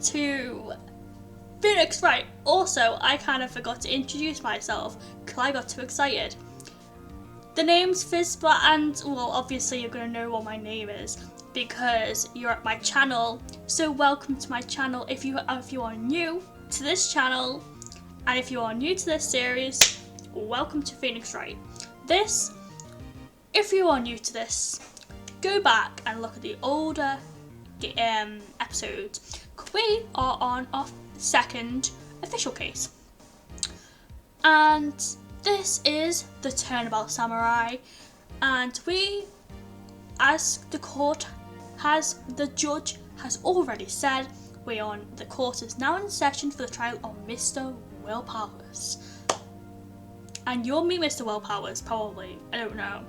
to Phoenix Wright. Also, I kind of forgot to introduce myself because I got too excited. The name's Fizsplat, and well, obviously you're going to know what my name is because you're at my channel. So welcome to my channel if you are new to this channel, and if you are new to this series, welcome to Phoenix Wright. If you are new to this, go back and look at the older episodes. We are on our second official case, and this is the Turnabout Samurai, and the judge has already said, the court is now in session for the trial of Mr. Will Powers. And you'll meet Mr. Will Powers, probably, I don't know.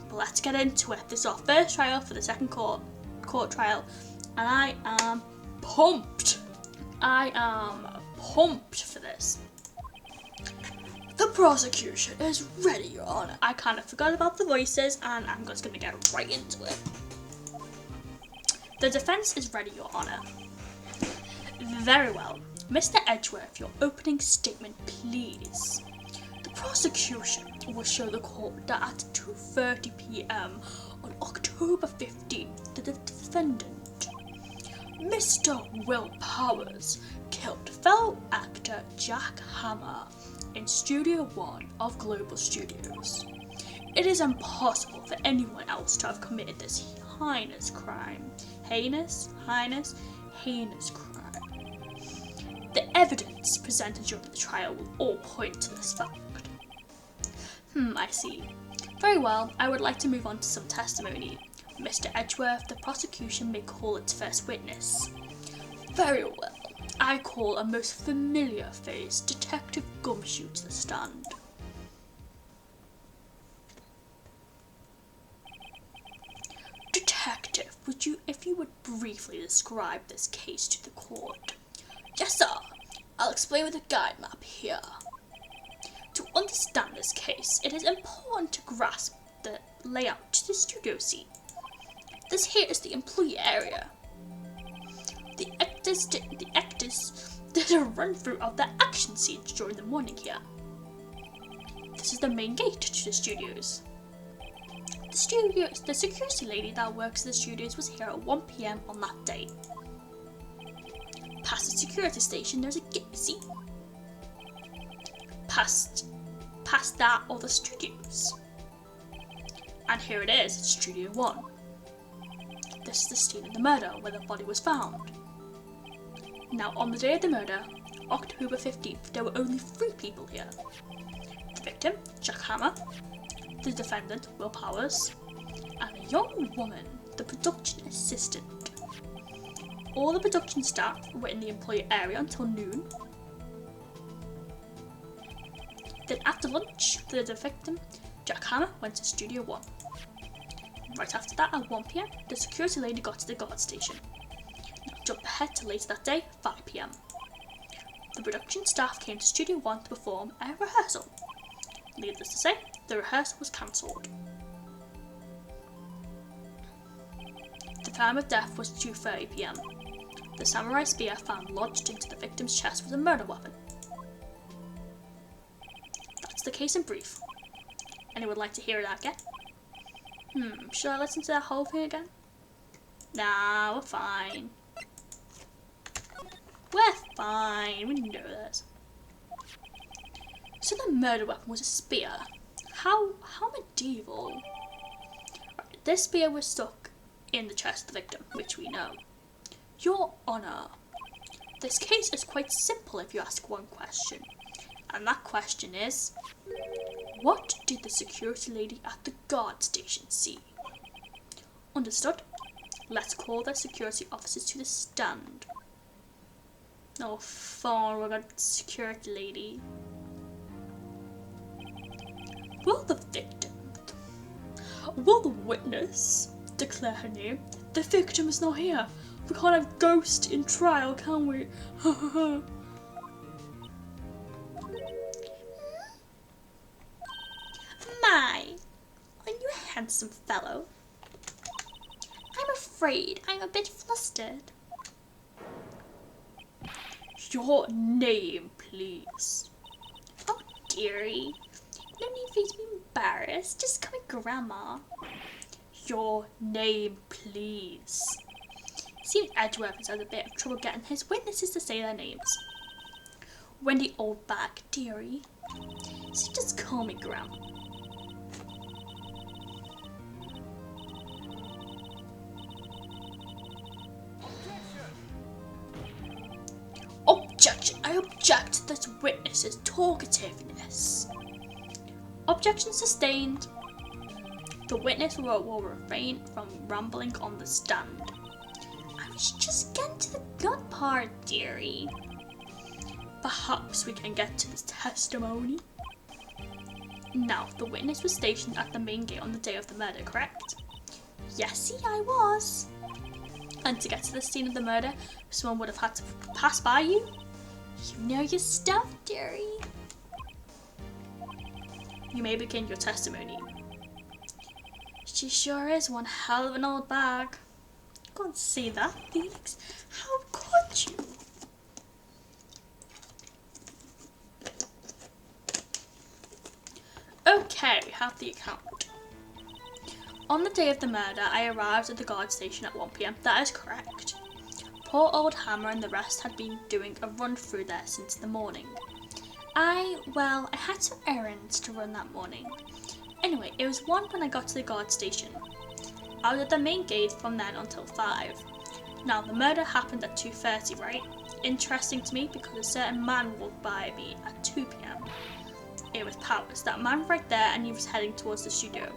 But let's get into it. This is our first trial for the second court trial, and I am pumped. I am pumped for this. The prosecution is ready, Your Honour. I kind of forgot about the voices, and I'm just going to get right into it. The defence is ready, Your Honour. Very well. Mr. Edgeworth, your opening statement, please. The prosecution will show the court that at 2:30 p.m. on October 15th, the defendant, Mr. Will Powers, killed fellow actor Jack Hammer in Studio 1 of Global Studios. It is impossible for anyone else to have committed this heinous crime. Heinous crime. The evidence presented during the trial will all point to this fact. I see. Very well, I would like to move on to some testimony. Mr. Edgeworth, the prosecution may call its first witness. Very well. I call a most familiar face, Detective Gumshoe, to the stand. Detective, if you would briefly describe this case to the court. Yes, sir. I'll explain with a guide map here. To understand this case, it is important to grasp the layout to the studio scene. This here is the employee area. The actors did a run-through of their action scenes during the morning here. This is the main gate to the studios. The security lady that works in the studios was here at 1 p.m. on that day. Past the security station, there's a gate, see? Past that are the studios. And here it is, Studio 1. This is the scene of the murder, where the body was found. Now, on the day of the murder, October 15th, there were only 3 people here. The victim, Jack Hammer, the defendant, Will Powers, and a young woman, the production assistant. All the production staff were in the employee area until noon. Then after lunch, the victim, Jack Hammer, went to Studio 1. Right after that, at 1 p.m, the security lady got to the guard station. Now jump ahead to later that day, 5 p.m. The production staff came to Studio 1 to perform a rehearsal. Needless to say, the rehearsal was cancelled. The time of death was 2:30 p.m. The samurai spear found lodged into the victim's chest was a murder weapon. That's the case in brief. Anyone like to hear that again? Should I listen to that whole thing again? Nah, we're fine. We're fine, we know this. So the murder weapon was a spear. How medieval. Right, this spear was stuck in the chest of the victim, which we know. Your Honour, this case is quite simple if you ask one question. And that question is, what did the security lady at the guard station see? Understood? Let's call the security officers to the stand. Oh, fine, we've got security lady. Will the witness declare her name? The victim is not here. We can't have ghost in trial, can we? My, are you a handsome fellow? I'm afraid I'm a bit flustered. Your name, please. Oh, dearie. No need for you to be embarrassed. Just call me Grandma. Your name, please. Seems Edgeworth has had a bit of trouble getting his witnesses to say their names. Wendy Oldbag, dearie. So just call me Grandma. Objection! I object to this witness's talkativeness. Objection sustained. The witness will refrain from rambling on the stand. I was just getting to the good part, dearie. Perhaps we can get to this testimony. Now, the witness was stationed at the main gate on the day of the murder, correct? Yes, see, I was. And to get to the scene of the murder, someone would have had to pass by you. You know your stuff, dearie. You may begin your testimony. She sure is one hell of an old bag. Can't say that, Felix. How could you? Okay, we have the account. On the day of the murder, I arrived at the guard station at 1 PM. That is correct. Poor old Hammer and the rest had been doing a run through there since the morning. I had some errands to run that morning. Anyway, it was 1 when I got to the guard station. I was at the main gate from then until 5. Now, the murder happened at 2:30, right? Interesting to me because a certain man walked by me at 2 PM. It was Powers, that man right there, and he was heading towards the studio.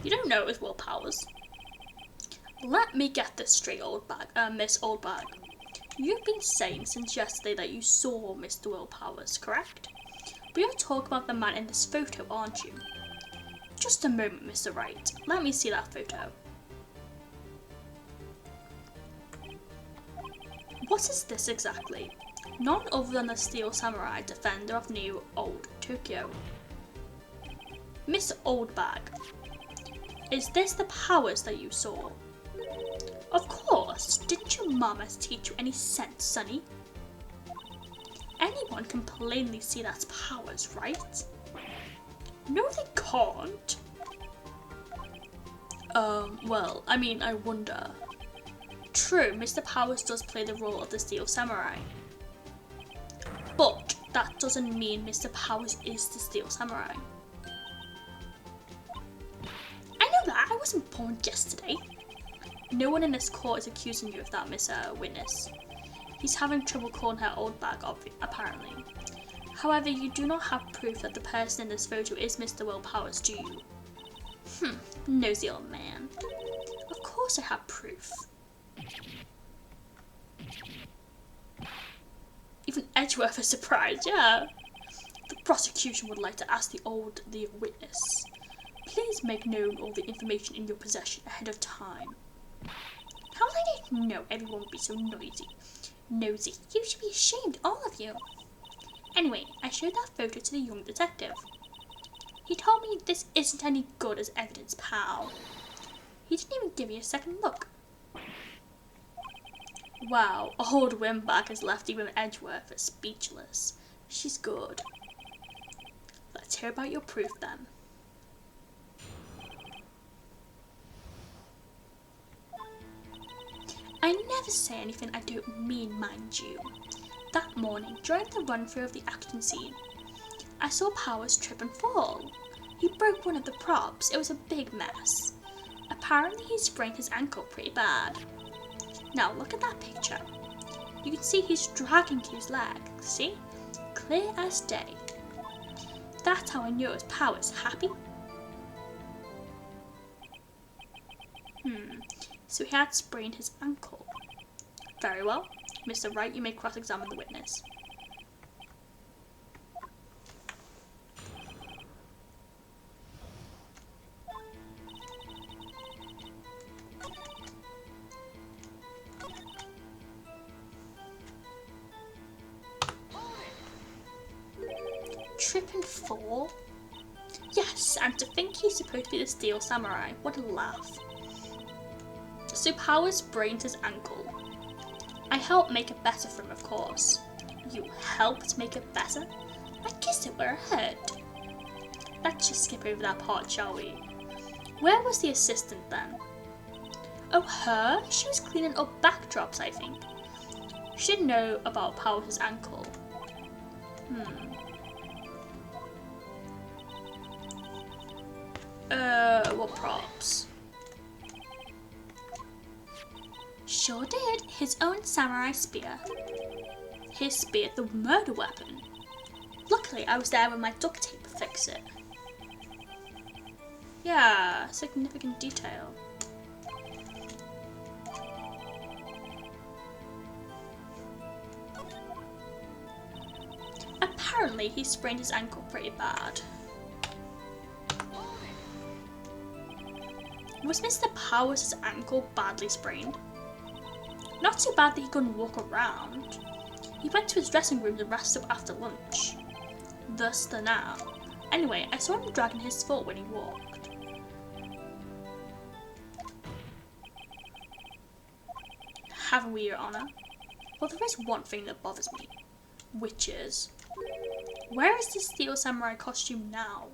You don't know it was Will Powers. Let me get this straight, Miss Oldbag. You've been saying since yesterday that you saw Mr. Will Powers, correct? But you're talking about the man in this photo, aren't you? Just a moment, Mr. Wright. Let me see that photo. What is this exactly? None other than the Steel Samurai, defender of New Old Tokyo. Miss Oldbag. Is this the Powers that you saw? Of course. Didn't your mama teach you any sense, Sonny? Anyone can plainly see that's Powers, right? No, they can't. I wonder. True, Mr. Powers does play the role of the Steel Samurai. But that doesn't mean Mr. Powers is the Steel Samurai. I wasn't born yesterday. No one in this court is accusing you of that, Miss Witness. He's having trouble calling her old bag, apparently. However, you do not have proof that the person in this photo is Mr. Will Powers, do you? Nosy old man. Of course I have proof. Even Edgeworth is surprised, yeah. The prosecution would like to ask the witness. Please make known all the information in your possession ahead of time. How did I didn't know everyone would be so nosy. You should be ashamed, all of you. Anyway, I showed that photo to the young detective. He told me this isn't any good as evidence, pal. He didn't even give me a second look. Wow, old Wimback has left even Edgeworth speechless. She's good. Let's hear about your proof then. I never say anything I don't mean, mind you. That morning, during the run-through of the action scene, I saw Powers trip and fall. He broke one of the props. It was a big mess. Apparently he sprained his ankle pretty bad. Now look at that picture. You can see he's dragging his leg, see? Clear as day. That's how I knew it was Powers. Happy? So he had sprained his ankle. Very well. Mr. Wright, you may cross-examine the witness. Trip and fall? Yes, and to think he's supposed to be the Steel Samurai. What a laugh. So Powers sprained his ankle. I helped make it better for him, of course. You helped make it better? I guess it were a hurt. Let's just skip over that part, shall we? Where was the assistant then? Oh, her? She was cleaning up backdrops, I think. She didn't know about Powers' ankle. What props? Sure did. His own samurai spear. His spear, the murder weapon. Luckily, I was there when my duct tape fixed it. Yeah, significant detail. Apparently, he sprained his ankle pretty bad. Was Mr. Powers' ankle badly sprained? Not so bad that he couldn't walk around. He went to his dressing room and rested up after lunch. Thus the now. Anyway, I saw him dragging his foot when he walked. Haven't we, Your Honour? Well, there is one thing that bothers me. Which is... where is the Steel Samurai costume now?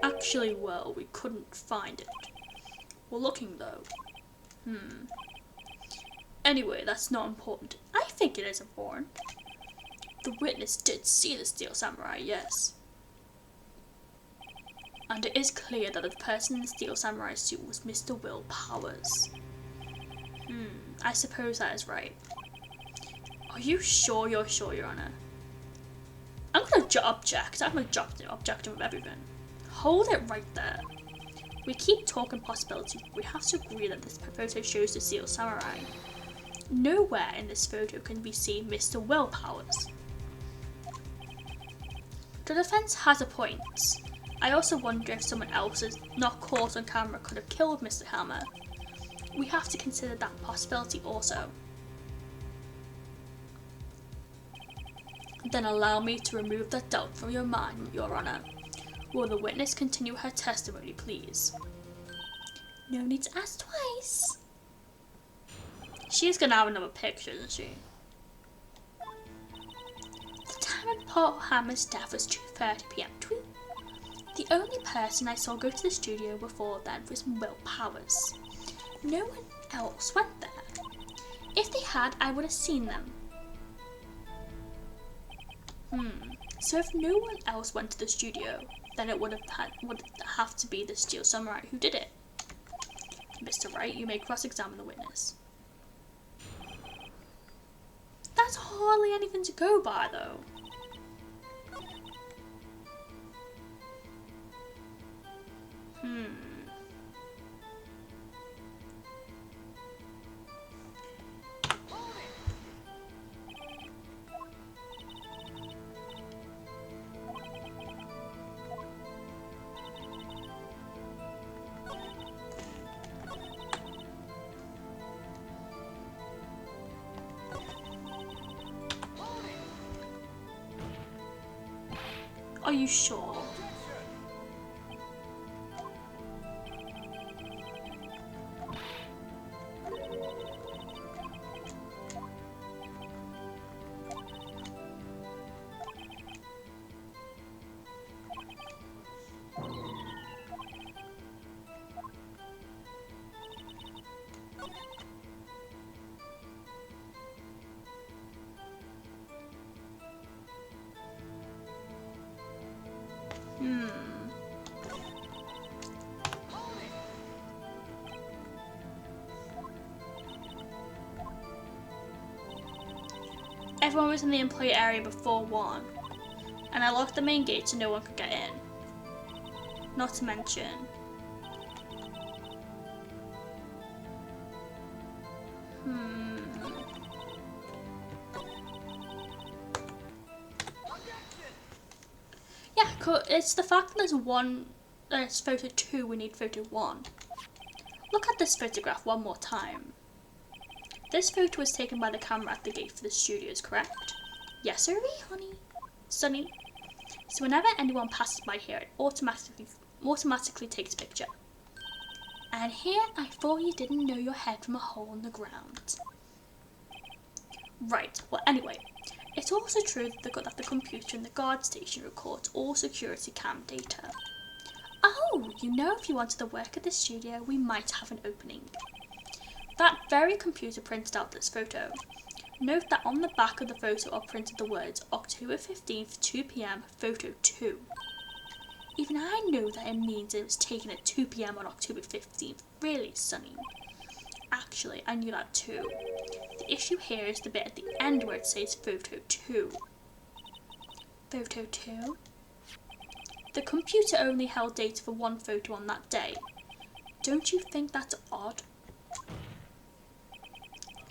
Actually, well, we couldn't find it. We're looking though. Anyway, that's not important. I think it is important. The witness did see the Steel Samurai, yes. And it is clear that the person in the Steel Samurai suit was Mr. Will Powers. I suppose that is right. Are you sure you're sure, Your Honour? I'm gonna object. I'm gonna object with everything. Hold it right there. We keep talking possibilities. We have to agree that this photo shows the Steel Samurai. Nowhere in this photo can be seen Mr. Will Powers. The defence has a point. I also wonder if someone else is not caught on camera could have killed Mr. Hammer. We have to consider that possibility also. Then allow me to remove that doubt from your mind, Your Honour. Will the witness continue her testimony, please? No need to ask twice. She's gonna have another picture, isn't she? The time of Paul Hammer's death was 2:30 PM. Tweet. The only person I saw go to the studio before then was Will Powers. No one else went there. If they had, I would have seen them. So if no one else went to the studio, then it would have to be the Steel Samurai who did it. Mr. Wright, you may cross-examine the witness. That's hardly anything to go by, though. Are you sure? Everyone was in the employee area before 1. And I locked the main gate so no one could get in. Not to mention... Yeah, it's the fact that there's photo 2, we need photo 1. Look at this photograph one more time. This photo was taken by the camera at the gate for the studios, correct? Yes, sir, honey. Sunny. So whenever anyone passes by here, it automatically takes a picture. And here I thought you didn't know your head from a hole in the ground. Right, well anyway, it's also true that the computer in the guard station records all security cam data. Oh, you know, if you wanted to work at the studio, we might have an opening. That very computer printed out this photo. Note that on the back of the photo are printed the words October 15th, 2 PM, photo 2. Even I know that it means it was taken at 2 PM on October 15th. Really, Sunny? Actually, I knew that too. The issue here is the bit at the end where it says photo 2. Photo 2? The computer only held data for 1 photo on that day. Don't you think that's odd?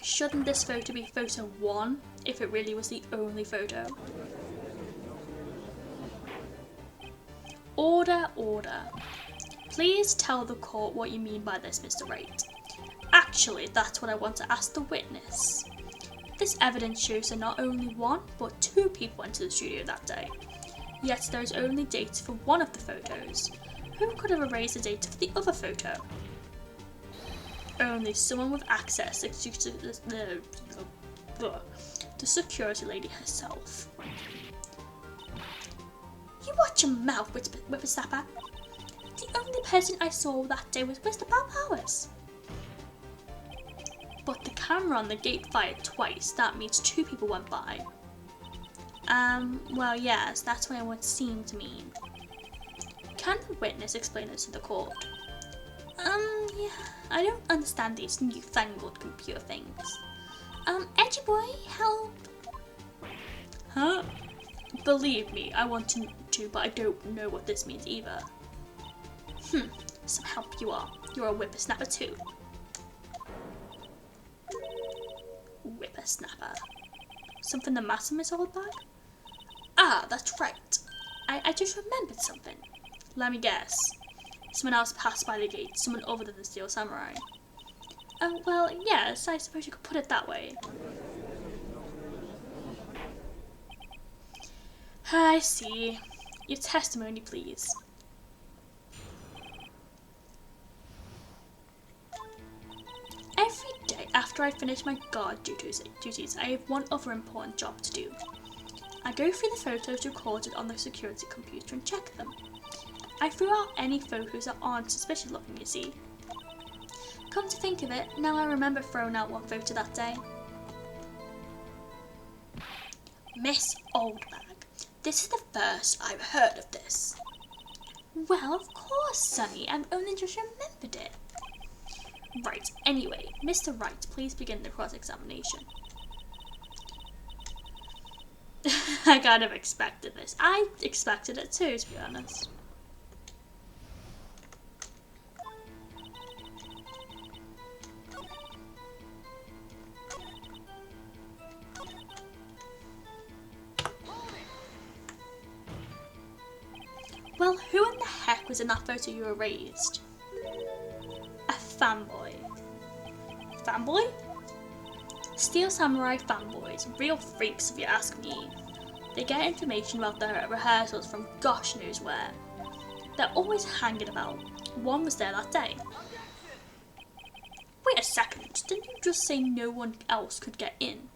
Shouldn't this photo be photo 1 if it really was the only photo? Order, order. Please tell the court what you mean by this, Mr. Wright. Actually, that's what I want to ask the witness. This evidence shows that not only 1, but 2 people went to the studio that day. Yet there is only data for 1 of the photos. Who could have erased the data for the other photo? Only someone with access to the security lady herself. You watch your mouth, whippersnapper. The only person I saw that day was Mr. Powers. But the camera on the gate fired twice. That means 2 people went by. Well, yes, that's what it would seem to mean. Can the witness explain this to the court? Yeah, I don't understand these newfangled computer things. Edgy boy, help! Huh? Believe me, I want to, but I don't know what this means either. Some help you are. You're a whippersnapper too. Whippersnapper. Something the matter, Miss Oldbag? Ah, that's right. I just remembered something. Let me guess. Someone else passed by the gate, someone other than the Steel Samurai. Oh, well, yes, I suppose you could put it that way. I see. Your testimony, please. Every day after I finish my guard duties, I have one other important job to do. I go through the photos recorded on the security computer and check them. I threw out any photos that aren't suspicious looking, you see. Come to think of it, now I remember throwing out 1 photo that day. Miss Oldbag, this is the first I've heard of this. Well, of course, Sonny, I've only just remembered it. Right, anyway, Mr. Wright, please begin the cross-examination. I kind of expected this. I expected it too, to be honest. Well, who in the heck was in that photo you erased? A fanboy. Fanboy? Steel Samurai fanboys, real freaks if you ask me. They get information about their rehearsals from gosh knows where. They're always hanging about. 1 was there that day. Wait a second, didn't you just say no one else could get in?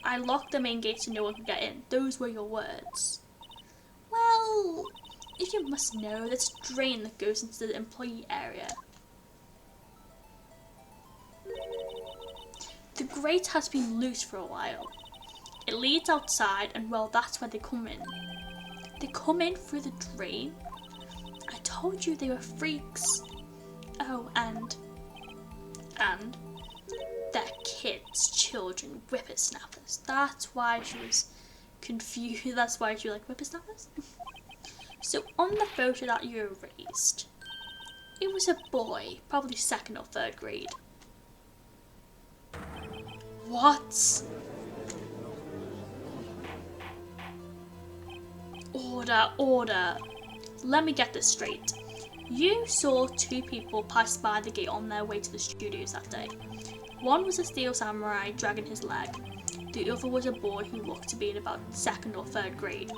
I locked the main gate so no one could get in. Those were your words. Well, if you must know, there's a drain that goes into the employee area. The grate has been loose for a while. It leads outside and well, that's where they come in. They come in through the drain? I told you they were freaks. Oh, and they're kids, children, whippersnappers. That's why she was confused. That's why she was like, whippersnappers? So on the photo that you erased, it was a boy, probably 2nd or 3rd grade. What? Order. Let me get this straight. You saw 2 people pass by the gate on their way to the studios that day. One was a steel samurai dragging his leg. The other was a boy who looked to be in about 2nd or 3rd grade.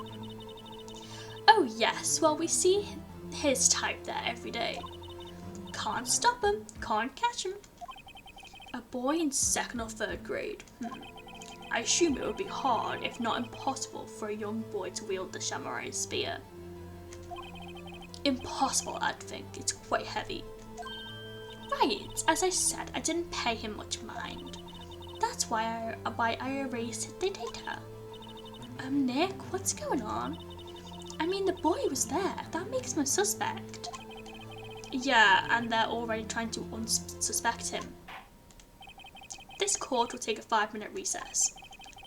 Oh yes, well we see his type there every day. Can't stop him, can't catch him. A boy in 2nd or 3rd grade. I assume it would be hard, if not impossible, for a young boy to wield the samurai spear. Impossible, I'd think. It's quite heavy. Right, as I said, I didn't pay him much mind. That's why I erased the data. Nick, what's going on? I mean, the boy was there. That makes him a suspect. Yeah, and they're already trying to unsuspect him. This court will take a 5-minute recess.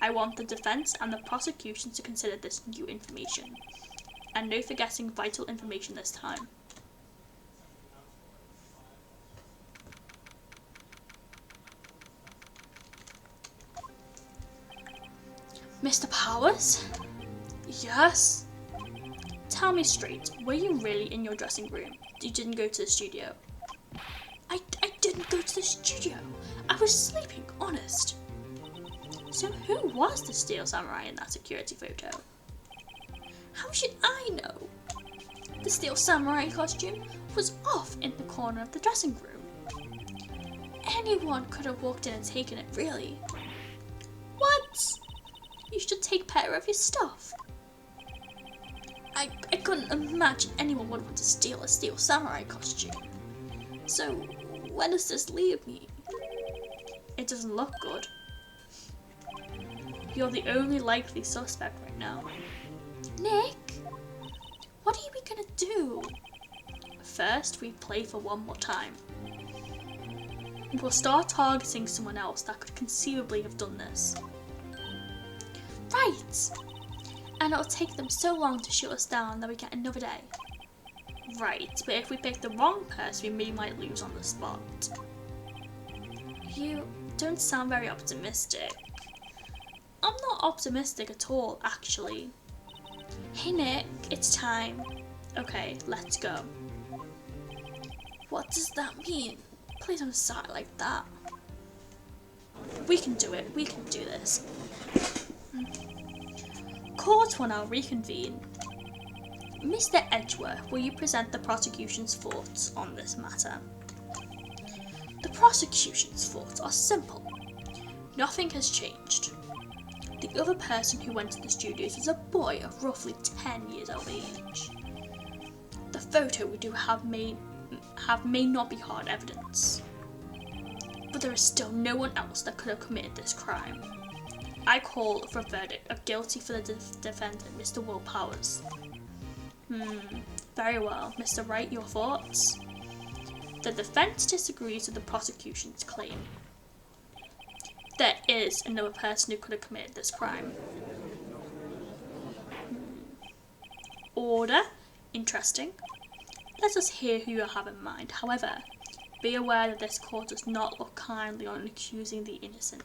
I want the defence and the prosecution to consider this new information. And no forgetting vital information this time. Mr. Powers? Yes? Tell me straight, were you really in your dressing room? You didn't go to the studio? I didn't go to the studio. I was sleeping, honest. So who was the steel samurai in that security photo? How should I know? The steel samurai costume was off in the corner of the dressing room. Anyone could have walked in and taken it, really. What? You should take better of your stuff. I couldn't imagine anyone would want to steal a steel samurai costume. So, where does this leave me? It doesn't look good. You're the only likely suspect right now. Nick, what are we gonna do? First, we play for one more time. We'll start targeting someone else that could conceivably have done this. Right! And it'll take them so long to shoot us down that we get another day. Right, but if we pick the wrong person, we might lose on the spot. You don't sound very optimistic. I'm not optimistic at all, actually. Hey Nick, it's time. Okay, let's go. What does that mean? Please don't start like that. We can do it, we can do this. Court will now reconvene. Mr. Edgeworth, will you present the prosecution's thoughts on this matter? The prosecution's thoughts are simple. Nothing has changed. The other person who went to the studios was a boy of roughly 10 years of age. The photo we do have may not be hard evidence, but there is still no one else that could have committed this crime. I call for a verdict of guilty for the defendant, Mr. Will Powers. Very well. Mr. Wright, your thoughts? The defence disagrees with the prosecution's claim. There is another person who could have committed this crime. Order. Interesting. Let us hear who you have in mind. However, be aware that this court does not look kindly on accusing the innocent.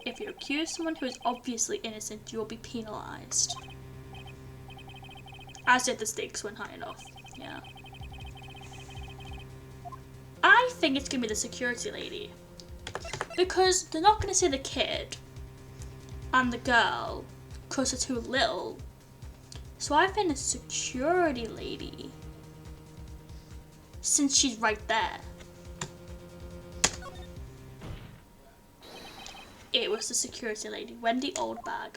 If you accuse someone who is obviously innocent, you will be penalised. As if the stakes went high enough. Yeah. I think it's going to be the security lady. Because they're not going to say the kid and the girl because they're too little. So I think the security lady, since she's right there. It was the security lady, Wendy Oldbag.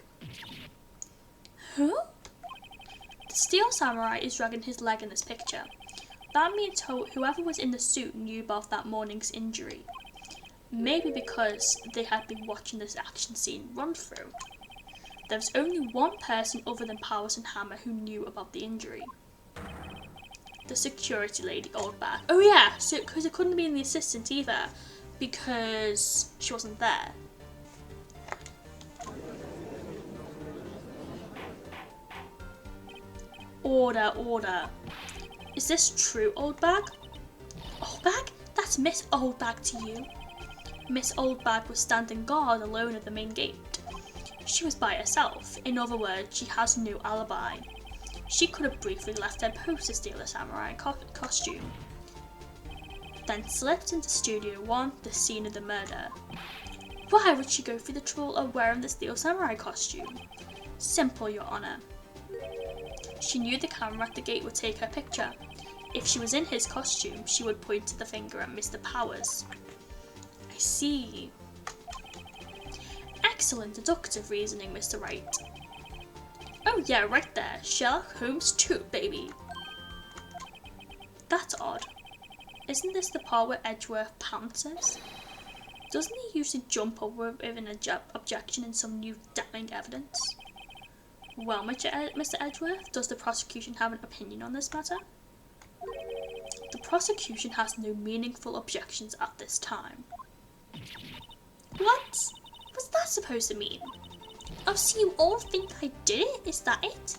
Who? The steel samurai is dragging his leg in this picture. That means whoever was in the suit knew about that morning's injury. Maybe because they had been watching this action scene run through. There was only one person other than Powers and Hammer who knew about the injury. The security lady, Oldbag. Oh yeah, so because it couldn't have been the assistant either. because she wasn't there. Order, order. Is this true, Oldbag? Oldbag? That's Miss Oldbag to you. Miss Oldbag was standing guard alone at the main gate. She was by herself. In other words, she has no alibi. She could have briefly left her post to steal a samurai costume, then slipped into Studio 1, the scene of the murder. Why would she go through the trouble of wearing the steel samurai costume? Simple, Your Honour. She knew the camera at the gate would take her picture. If she was in his costume, she would point to the finger at Mr. Powers. I see. Excellent deductive reasoning, Mr. Wright. Oh yeah, right there. Sherlock Holmes 2, baby. That's odd. Isn't this the part where Edgeworth pounces? Doesn't he usually jump over with an objection in some new damning evidence? Well, Mr. Edgeworth, does the prosecution have an opinion on this matter? The prosecution has no meaningful objections at this time. What? What's that supposed to mean? Oh, so you all think I did it? Is that it?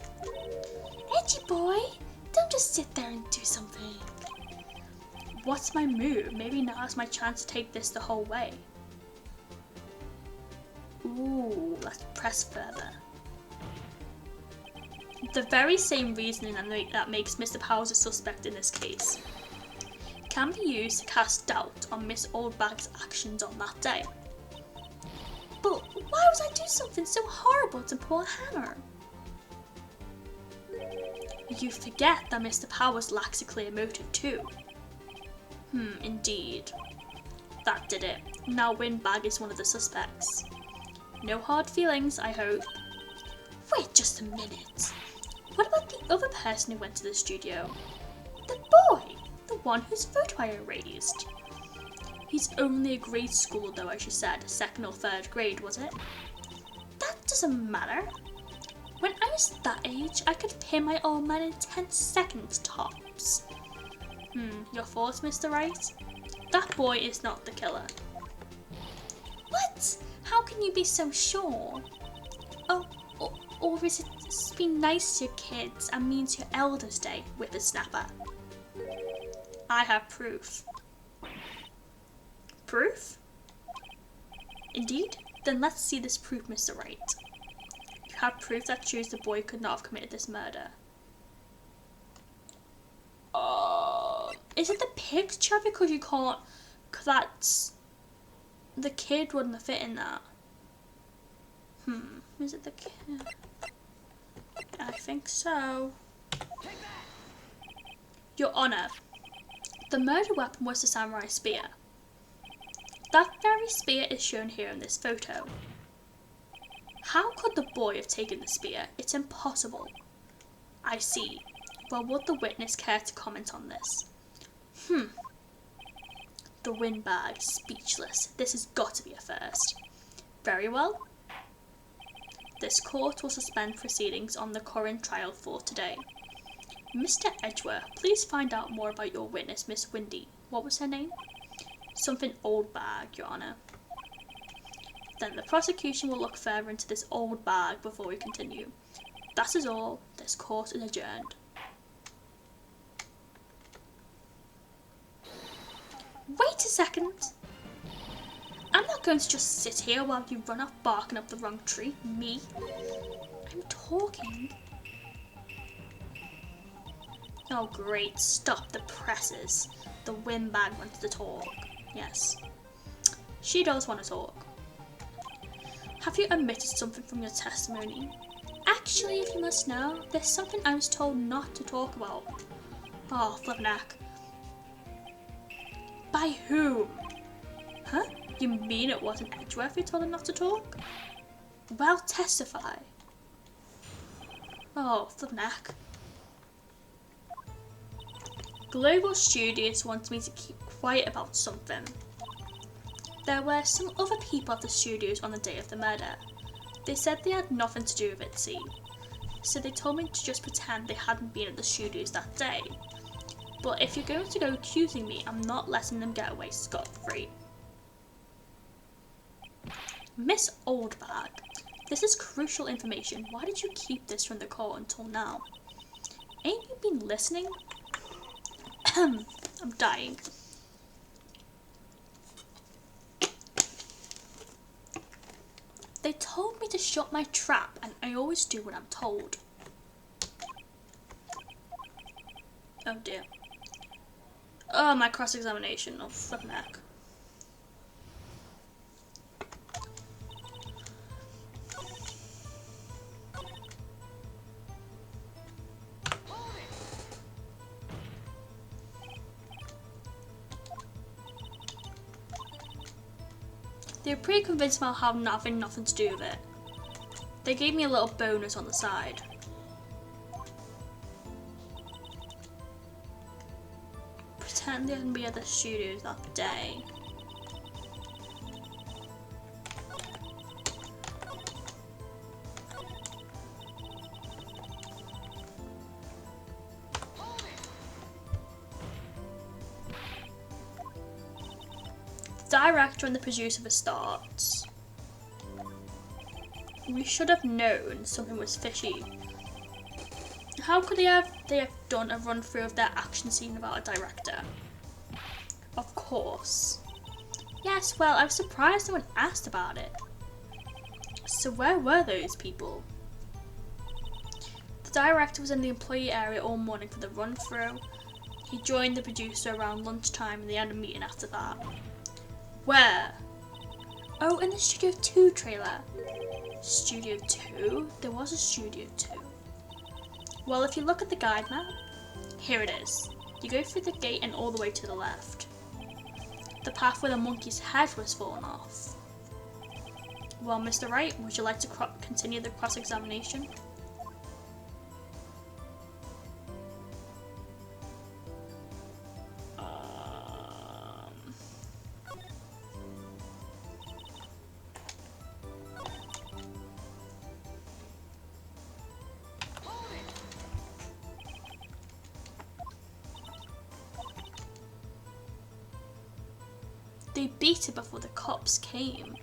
Edgy boy, don't just sit there and do something. What's my move? Maybe now's my chance to take this the whole way. Ooh, let's press further. The very same reasoning that makes Mr. Powers a suspect in this case can be used to cast doubt on Miss Oldbag's actions on that day. But why would I do something so horrible to poor Hannah? You forget that Mr. Powers lacks a clear motive too. Indeed. That did it. Now Windbag is one of the suspects. No hard feelings, I hope. Wait just a minute. What about the other person who went to the studio? The boy! The one whose photo I erased. He's only a grade school though, as you said. 2nd or 3rd grade, was it? That doesn't matter. When I was that age, I could pin my old man in 10 seconds tops. Your thoughts, Mr. Wright? That boy is not the killer. What? How can you be so sure? Oh, or is it just be nice to your kids and mean to your elders' day, whippersnapper? I have proof. Proof? Indeed? Then let's see this proof, Mr. Wright. You have proof that shows the boy could not have committed this murder. Is it the picture? Because you can't... That's... The kid wouldn't have fit in that. Is it the kid? I think so. Your Honour, the murder weapon was the samurai spear. That very spear is shown here in this photo. How could the boy have taken the spear? It's impossible. I see. Well, would the witness care to comment on this? The Windbag, speechless. This has got to be a first. Very well. This court will suspend proceedings on the current trial for today. Mr. Edgeworth, please find out more about your witness, Miss Wendy. What was her name? Something Oldbag, Your Honour. Then the prosecution will look further into this Oldbag before we continue. That is all. This court is adjourned. Wait a second. I'm not going to just sit here while you run off barking up the wrong tree. Me. I'm talking. Oh great, stop the presses. The Windbag wants to talk. Yes. She does want to talk. Have you omitted something from your testimony? Actually, if you must know, there's something I was told not to talk about. Oh, flipnack. By whom? Huh? You mean it wasn't Edgeworth who told him not to talk? Well, testify. Oh, flipnack. Global Studios wants me to keep quiet about something. There were some other people at the studios on the day of the murder. They said they had nothing to do with it, see. So they told me to just pretend they hadn't been at the studios that day. But if you're going to go accusing me, I'm not letting them get away scot-free. Miss Oldbag, this is crucial information. Why did you keep this from the court until now? Ain't you been listening? I'm dying. They told me to shut my trap, and I always do what I'm told. Oh dear. Oh, my cross-examination. Oh, flippin' heck. They were pretty convinced I'll have nothing to do with it. They gave me a little bonus on the side. Pretend they didn't be at the studios that day. The director and the producer for starts. We should have known something was fishy. How could they have done a run through of their action scene without a director? Of course. Yes, well, I was surprised no one asked about it. So where were those people? The director was in the employee area all morning for the run through. He joined the producer around lunchtime and they had a meeting after that. Where? Oh, in the Studio 2 trailer. Studio 2? There was a Studio 2. Well, if you look at the guide map, here it is. You go through the gate and all the way to the left. The path where the monkey's head was fallen off. Well, Mr. Wright, would you like to continue the cross-examination? They beat it before the cops came.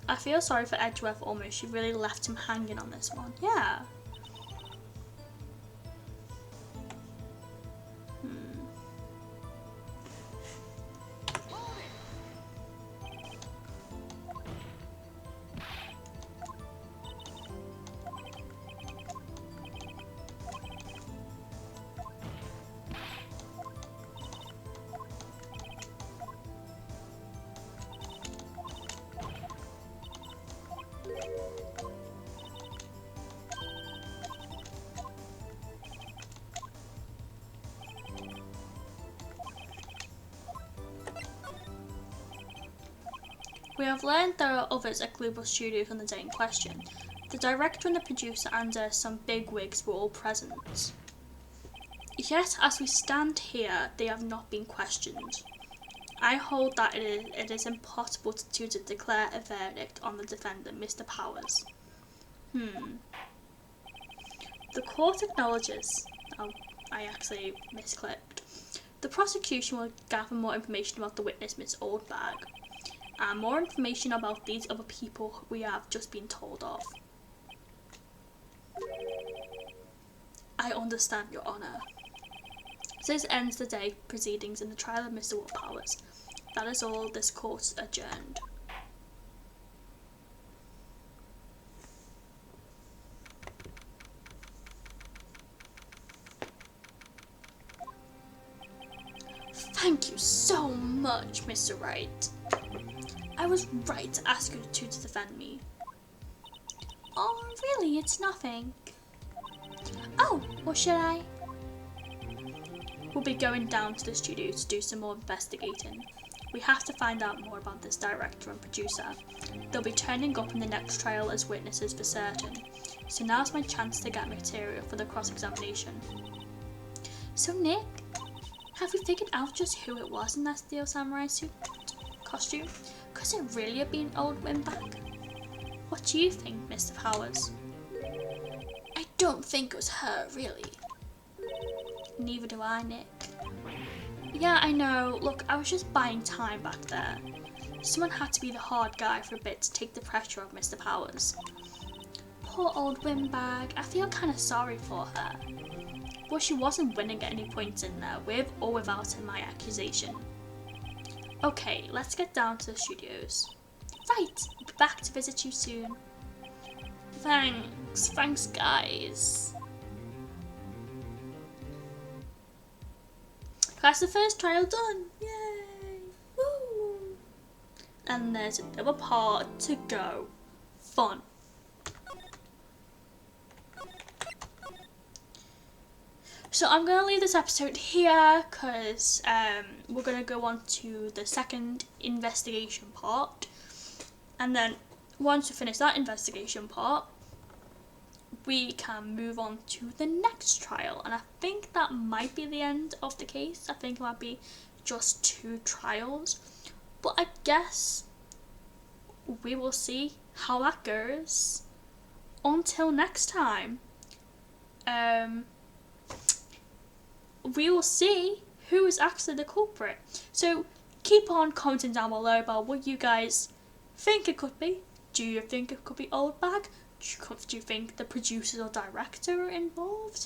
I feel sorry for Edgeworth almost. She really left him hanging on this one. Yeah. We have learned there are others at Global Studios on the day in question. The director and the producer and some bigwigs were all present. Yet, as we stand here, they have not been questioned. I hold that it is impossible to declare a verdict on the defendant, Mr. Powers. The court acknowledges... Oh, I actually misclicked. The prosecution will gather more information about the witness, Miss Oldbag, and more information about these other people we have just been told of. I understand, Your Honour. This ends the day proceedings in the trial of Mr. Powers. That is all. This court adjourned. Thank you so much, Mr. Wright. I was right to ask you to defend me. Oh, really? It's nothing. Oh, or should I? We'll be going down to the studio to do some more investigating. We have to find out more about this director and producer. They'll be turning up in the next trial as witnesses for certain. So now's my chance to get material for the cross-examination. So Nick, have you figured out just who it was in that steel samurai suit costume? Could it really have been old Windback? What do you think, Mr. Powers? I don't think it was her, really. Neither do I, Nick. Yeah, I know. Look, I was just buying time back there. Someone had to be the hard guy for a bit to take the pressure off Mr. Powers. Poor old windbag, I feel kind of sorry for her. But she wasn't winning at any point in there, with or without my accusation. Okay, let's get down to the studios. Right, I'll be back to visit you soon. Thanks guys. That's the first trial done, yay, woo! And there's another part to go, fun. So I'm going to leave this episode here because we're going to go on to the second investigation part. And then once we finish that investigation part, we can move on to the next trial. And I think that might be the end of the case. I think it might be just 2 trials. But I guess we will see how that goes. Until next time. We will see who is actually the culprit. So keep on commenting down below about what you guys think it could be. Do you think it could be Oldbag? Do you think the producer or director are involved?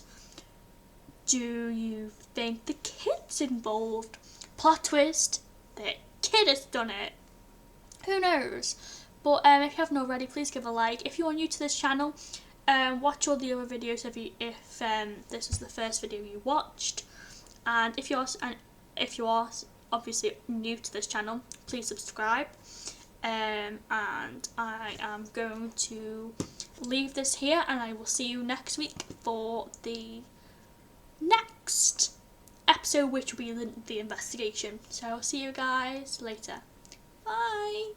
Do you think the kid's involved? Plot twist, the kid has done it. Who knows? But if you haven't already, please give a like. If you're new to this channel, watch all the other videos if this is the first video you watched. And if you are obviously new to this channel, please subscribe. And I am going to leave this here, and I will see you next week for the next episode, which will be the investigation. So I'll see you guys later. Bye.